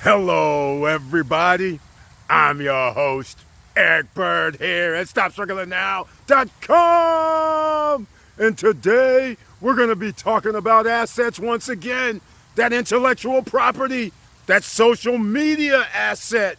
Hello, everybody. I'm your host, Eric Bird, here at StopStrugglingNow.com. And today, we're going to be talking about assets once again, that intellectual property, that social media asset.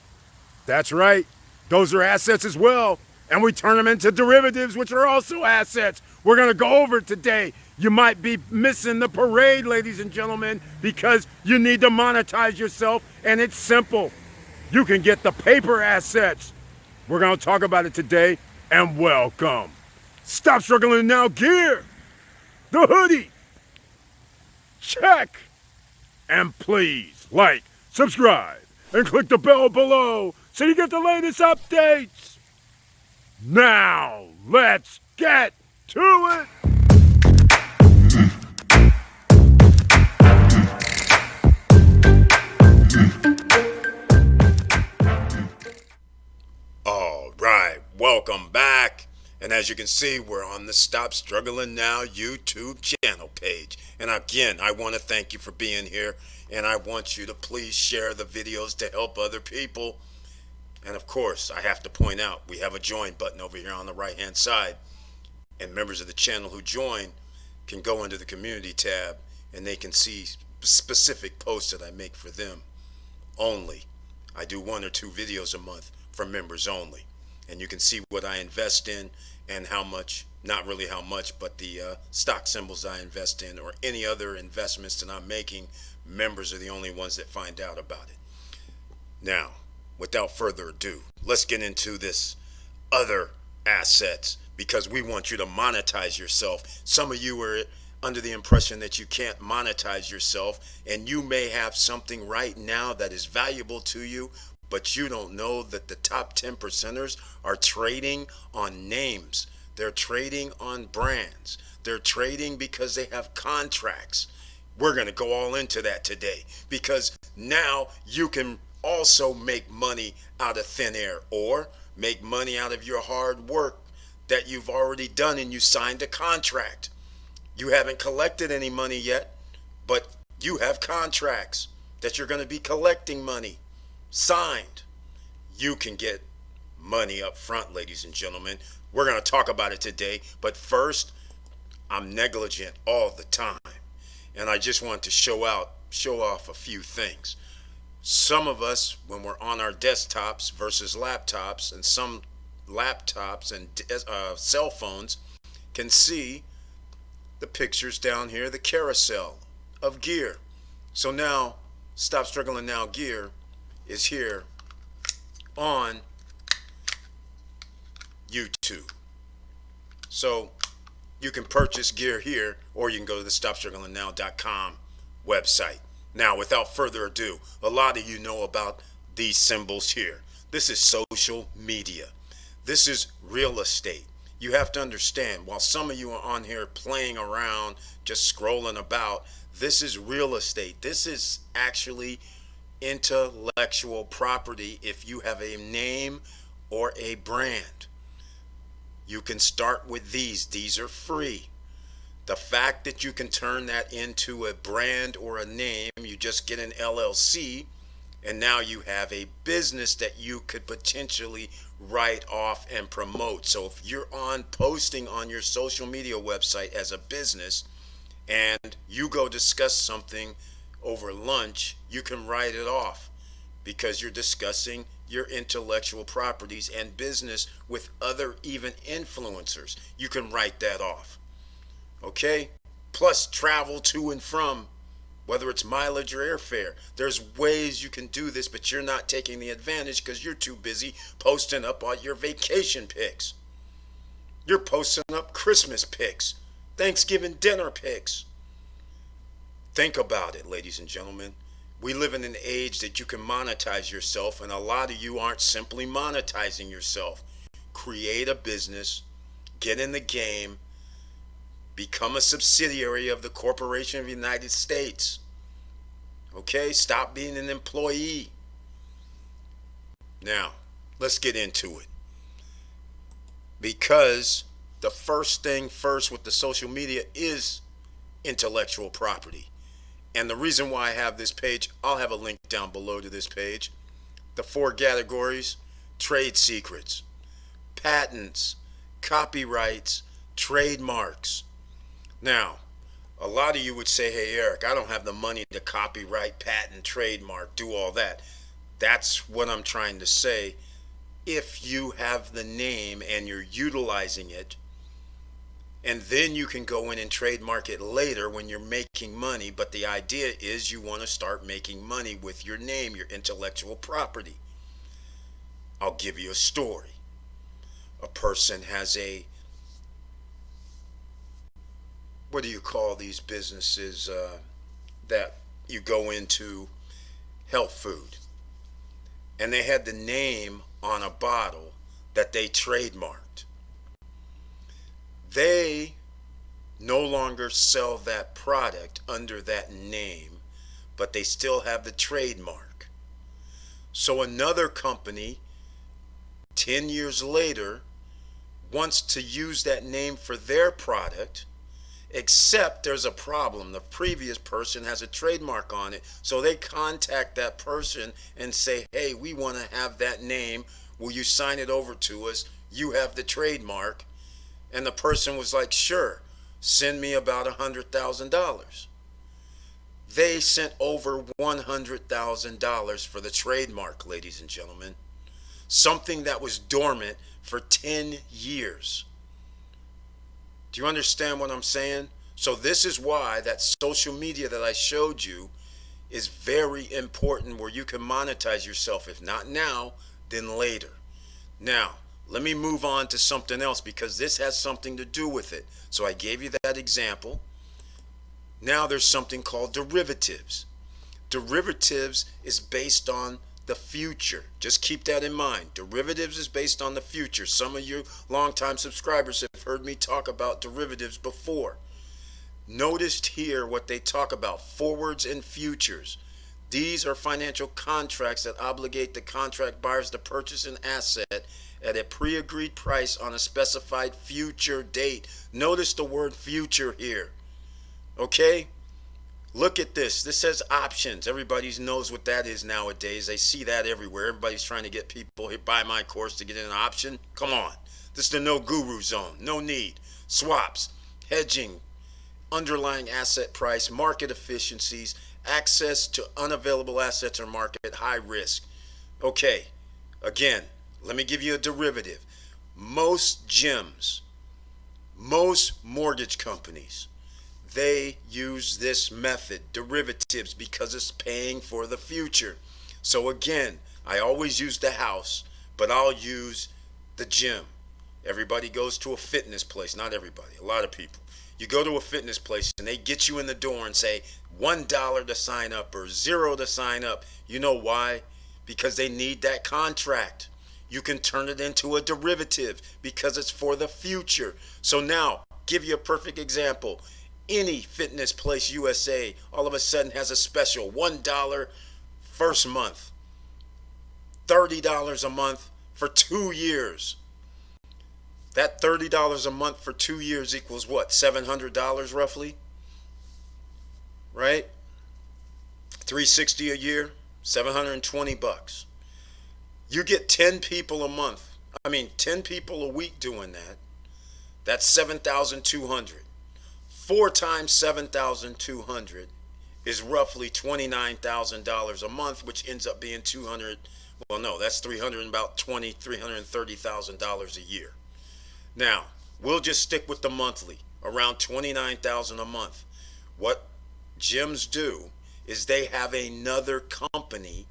That's right. Those are assets as well. And we turn them into derivatives, which are also assets. We're going to go over it today. You might be missing the parade, ladies and gentlemen, because you need to monetize yourself. And it's simple. You can get the paper assets. We're going to talk about it today. And welcome. Stop Struggling Now gear. The hoodie. Check. And please like, subscribe, and click the bell below so you get the latest updates. Now, let's get to it. All right, welcome back. And as you can see, we're on the Stop Struggling Now YouTube channel page. And again, I want to thank you for being here. And I want you to please share the videos to help other people. And of course, I have to point out, we have a join button over here on the right hand side. And members of the channel who join can go into the community tab and they can see specific posts that I make for them only. I do 1 or 2 videos a month for members only. And you can see what I invest in and how much, not really how much, but the stock symbols I invest in or any other investments that I'm making. Members are the only ones that find out about it. Now, without further ado, let's get into this other assets because we want you to monetize yourself. Some of you are under the impression that you can't monetize yourself, and you may have something right now that is valuable to you, but you don't know that the top 10 percenters are trading on names. They're trading on brands. They're trading because they have contracts. We're going to go all into that today because now you can also make money out of thin air or make money out of your hard work that you've already done and you signed a contract. You haven't collected any money yet, but you have contracts that you're going to be collecting money signed. You can get money up front, ladies and gentlemen. We're going to talk about it today, but first, I'm negligent all the time. And I just want to show off a few things. Some of us, when we're on our desktops versus laptops, and some laptops and cell phones can see the pictures down here, the carousel of gear. So now, Stop Struggling Now gear is here on YouTube. So you can purchase gear here, or you can go to the StopStrugglingNow.com website. Now, without further ado, a lot of you know about these symbols here. This is social media. This is real estate. You have to understand, while some of you are on here playing around, just scrolling about, this is real estate. This is actually intellectual property if you have a name or a brand. You can start with these. These are free. The fact that you can turn that into a brand or a name, you just get an LLC, and now you have a business that you could potentially write off and promote. So if you're posting on your social media website as a business and you go discuss something over lunch, you can write it off because you're discussing your intellectual properties and business with other even influencers. You can write that off. Okay? Plus travel to and from, whether it's mileage or airfare. There's ways you can do this, but you're not taking the advantage because you're too busy posting up all your vacation pics. You're posting up Christmas pics, Thanksgiving dinner pics. Think about it, ladies and gentlemen. We live in an age that you can monetize yourself, and a lot of you aren't simply monetizing yourself. Create a business, get in the game, become a subsidiary of the Corporation of the United States. Okay? Stop being an employee. Now, let's get into it. Because the first thing first with the social media is intellectual property. And the reason why I have this page, I'll have a link down below to this page. The 4 categories: trade secrets, patents, copyrights, trademarks. Now, a lot of you would say, hey, Eric, I don't have the money to copyright, patent, trademark, do all that. That's what I'm trying to say. If you have the name and you're utilizing it, and then you can go in and trademark it later when you're making money. But the idea is you want to start making money with your name, your intellectual property. I'll give you a story. A person has a, what do you call these businesses that you go into, health food, and they had the name on a bottle that they trademarked. They no longer sell that product under that name, but they still have the trademark. So another company 10 years later wants to use that name for their product, except there's a problem. The previous person has a trademark on it. So they contact that person and say, hey, we want to have that name. Will you sign it over to us? You have the trademark. And the person was like, sure, send me about $100,000. They sent over $100,000 for the trademark, ladies and gentlemen. Something that was dormant for 10 years. Do you understand what I'm saying? So this is why that social media that I showed you is very important, where you can monetize yourself. If not now, then later. Now, let me move on to something else, because this has something to do with it. So I gave you that example. Now there's something called derivatives. Derivatives is based on the future. Just keep that in mind. Derivatives is based on the future. Some of you longtime subscribers have heard me talk about derivatives before. Noticed here what they talk about: forwards and futures. These are financial contracts that obligate the contract buyers to purchase an asset at a pre-agreed price on a specified future date. Notice the word future here. Okay? Look at this. This says options. Everybody knows what that is nowadays. They see that everywhere. Everybody's trying to get people to buy my course to get an option. Come on. This is the no guru zone. No need. Swaps, hedging, underlying asset price, market efficiencies, access to unavailable assets or market, high risk. Okay. Again, let me give you a derivative. Most gyms, most mortgage companies, they use this method, derivatives, because it's paying for the future. So again, I always use the house, but I'll use the gym. Everybody goes to a fitness place. Not everybody, a lot of people. You go to a fitness place and they get you in the door and say $1 to sign up or $0 to sign up. You know why? Because they need that contract. You can turn it into a derivative because it's for the future. So now, give you a perfect example. Any fitness place USA all of a sudden has a special $1 first month, $30 a month for 2 years. That $30 a month for 2 years equals what? $700 roughly? Right? $360 a year, $720. You get 10 people a month. 10 people a week doing that. That's 7,200. 4 times 7,200 is roughly $29,000 a month, which ends up being 200. Well, no, that's $330,000 a year. Now, we'll just stick with the monthly, around $29,000 a month. What gyms do is they have another company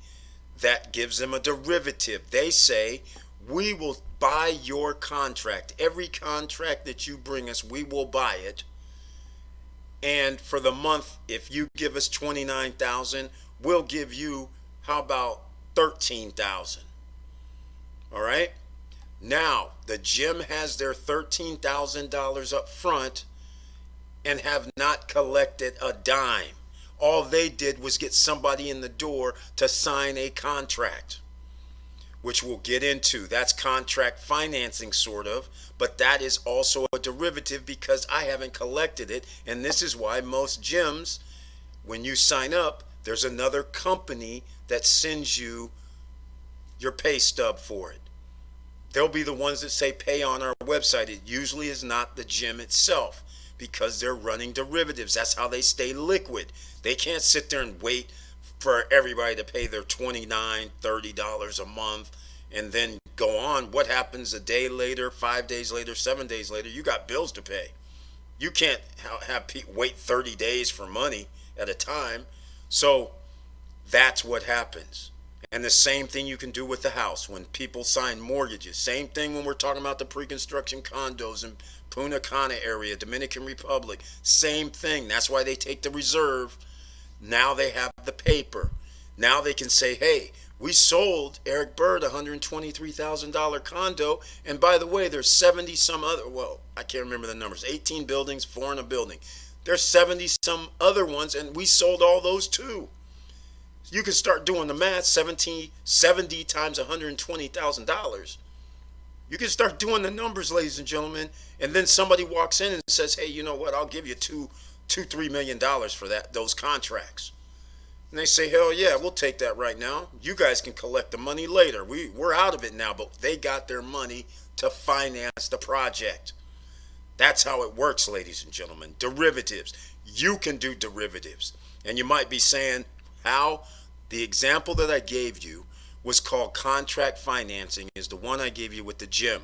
that gives them a derivative. They say, we will buy your contract. Every contract that you bring us, we will buy it. And for the month, if you give us $29,000, we'll give you, how about $13,000? All right? Now, the gym has their $13,000 up front and have not collected a dime. All they did was get somebody in the door to sign a contract, which we'll get into. That's contract financing, sort of, but that is also a derivative because I haven't collected it, and this is why most gyms when you sign up, there's another company that sends you your pay stub for it. They'll be the ones that say pay on our website. It usually is not the gym itself because they're running derivatives. That's how they stay liquid. They can't sit there and wait for everybody to pay their $29, $30 a month and then go on. What happens a day later, 5 days later, 7 days later? You got bills to pay. You can't have people wait 30 days for money at a time. So that's what happens. And the same thing you can do with the house when people sign mortgages. Same thing when we're talking about the pre-construction condos in Punta Cana area, Dominican Republic. Same thing. That's why they take the reserve. Now they have the paper. Now they can say, hey, we sold Eric Bird a $123,000 condo. And by the way, there's 70 some other, well, I can't remember the numbers, 18 buildings, 4 in a building. There's 70 some other ones, and we sold all those too. You can start doing the math, 70 times $120,000. You can start doing the numbers, ladies and gentlemen, and then somebody walks in and says, hey, you know what, I'll give you $3 million for those contracts. And they say, hell yeah, we'll take that right now. You guys can collect the money later. We're out of it now, but they got their money to finance the project. That's how it works, ladies and gentlemen. Derivatives. You can do derivatives. And you might be saying, how? The example that I gave you was called contract financing, is the one I gave you with the gym.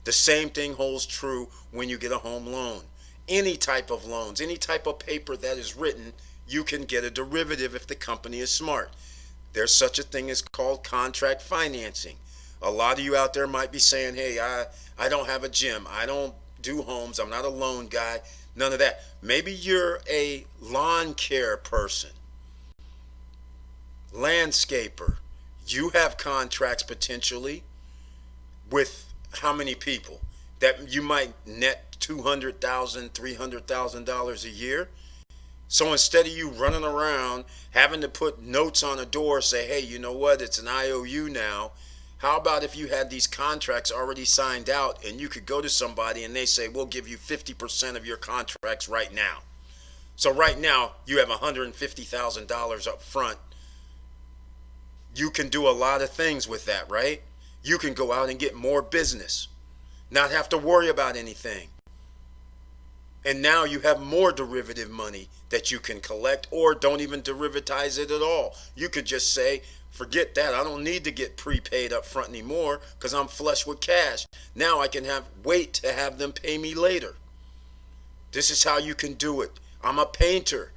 The same thing holds true when you get a home loan. Any type of loans, any type of paper that is written, you can get a derivative if the company is smart. There's such a thing as called contract financing. A lot of you out there might be saying, hey, I don't have a gym. I don't do homes. I'm not a loan guy. None of that. Maybe you're a lawn care person, landscaper. You have contracts potentially with how many people that you might net $200,000, $300,000 a year. So instead of you running around having to put notes on a door, say, hey, you know what, it's an IOU now. How about if you had these contracts already signed out and you could go to somebody and they say, we'll give you 50% of your contracts right now. So right now you have $150,000 up front. You can do a lot of things with that, right? You can go out and get more business, not have to worry about anything. And now you have more derivative money that you can collect, or don't even derivatize it at all. You could just say, forget that. I don't need to get prepaid up front anymore because I'm flush with cash. Now I can wait to have them pay me later. This is how you can do it. I'm a painter,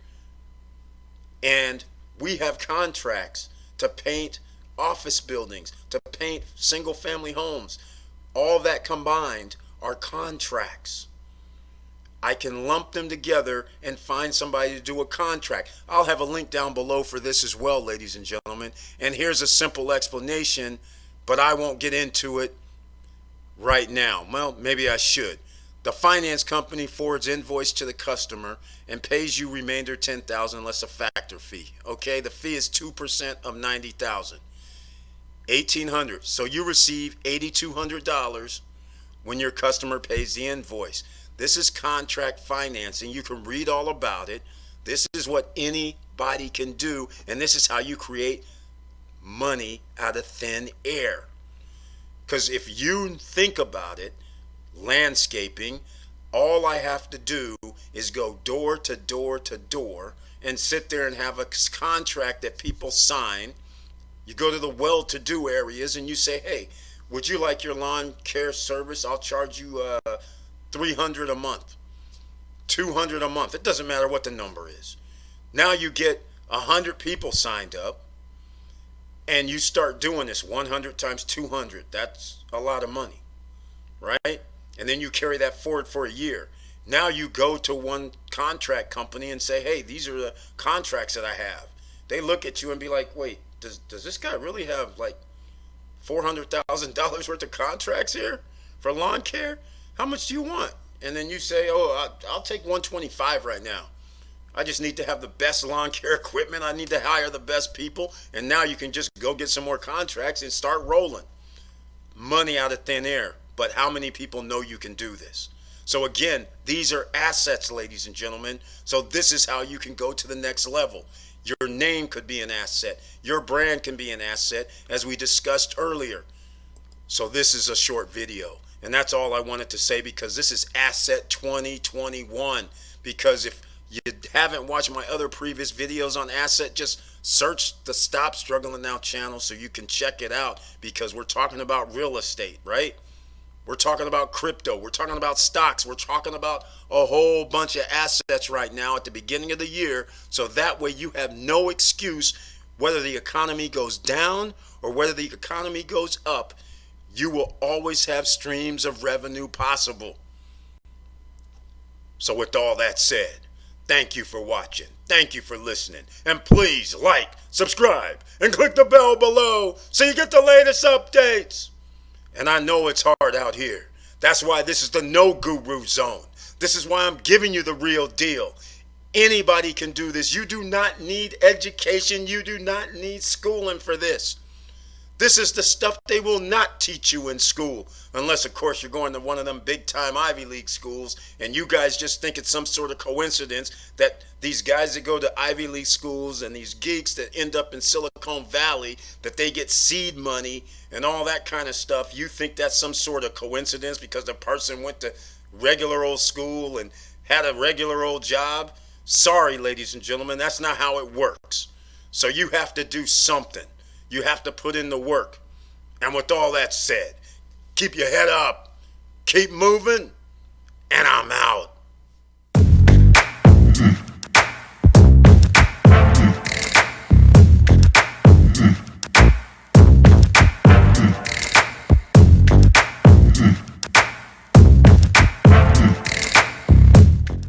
and we have contracts to paint office buildings, to paint single family homes. All that combined are contracts. I can lump them together and find somebody to do a contract. I'll have a link down below for this as well, ladies and gentlemen. And here's a simple explanation, but I won't get into it right now. Well, maybe I should. The finance company forwards invoice to the customer and pays you remainder $10,000 less a factor fee. Okay, the fee is 2% of $90,000. $1,800. So you receive $8,200 when your customer pays the invoice. This is contract financing. You can read all about it. This is what anybody can do, and this is how you create money out of thin air. Because if you think about it, landscaping, all I have to do is go door to door to door and sit there and have a contract that people sign. You go to the well-to-do areas and you say, hey, would you like your lawn care service? I'll charge you $300 a month, $200 a month. It doesn't matter what the number is. Now you get 100 people signed up and you start doing this. 100 times 200, that's a lot of money, right? And then you carry that forward for a year. Now you go to one contract company and say, hey, these are the contracts that I have. They look at you and be like, wait, does this guy really have like $400,000 worth of contracts here for lawn care? How much do you want? And then you say, oh, I'll take 125 right now. I just need to have the best lawn care equipment. I need to hire the best people. And now you can just go get some more contracts and start rolling. Money out of thin air. But how many people know you can do this? So again, these are assets, ladies and gentlemen. So this is how you can go to the next level. Your name could be an asset. Your brand can be an asset, as we discussed earlier. So this is a short video. And that's all I wanted to say, because this is Asset 2021. Because if you haven't watched my other previous videos on asset, just search the Stop Struggling Now channel so you can check it out, because we're talking about real estate, right? We're talking about crypto. We're talking about stocks. We're talking about a whole bunch of assets right now at the beginning of the year. So that way you have no excuse, whether the economy goes down or whether the economy goes up, you will always have streams of revenue possible. So with all that said, thank you for watching. Thank you for listening. And please like, subscribe, and click the bell below so you get the latest updates. And I know it's hard out here. That's why this is the no guru zone. This is why I'm giving you the real deal. Anybody can do this. You do not need education. You do not need schooling for this. This is the stuff they will not teach you in school. Unless, of course, you're going to one of them big-time Ivy League schools and you guys just think it's some sort of coincidence that these guys that go to Ivy League schools and these geeks that end up in Silicon Valley, that they get seed money and all that kind of stuff. You think that's some sort of coincidence because the person went to regular old school and had a regular old job? Sorry, ladies and gentlemen, that's not how it works. So you have to do something. You have to put in the work. And with all that said, keep your head up, keep moving, and I'm out.